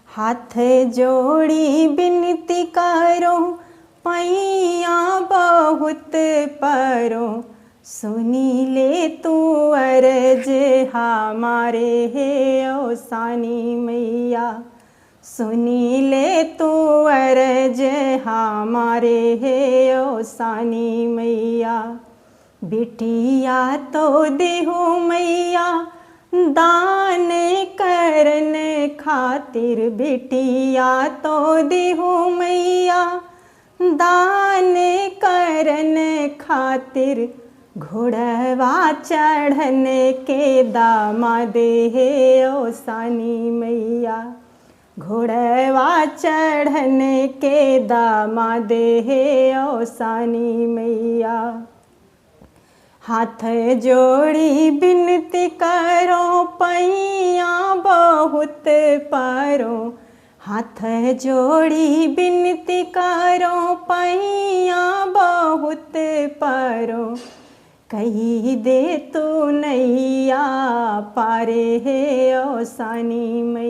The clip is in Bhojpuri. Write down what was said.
हाथ जोड़ी बिनती करो पैया बहुत परो, सुनी ले तू अर्ज हमारे हे ओ सानी मैया। सुनी ले तू अर्ज हमारे हे ओ सानी मैया। बिटिया तो देहु मैया दान करन खातिर, बिटिया तो देहु मैया दान करन खातिर। घोड़वा चढ़न के दामाद हे ओ सानी मैया। घोड़वा चढ़न के दामाद हे ओ सानी मैया। हाथ जोड़ी बिनती करो पैया बहुत परो, हाथ जोड़ी बिनती करो पैया बहुत परो। कही दे तू नैया पारे हे ओ सानी मैया।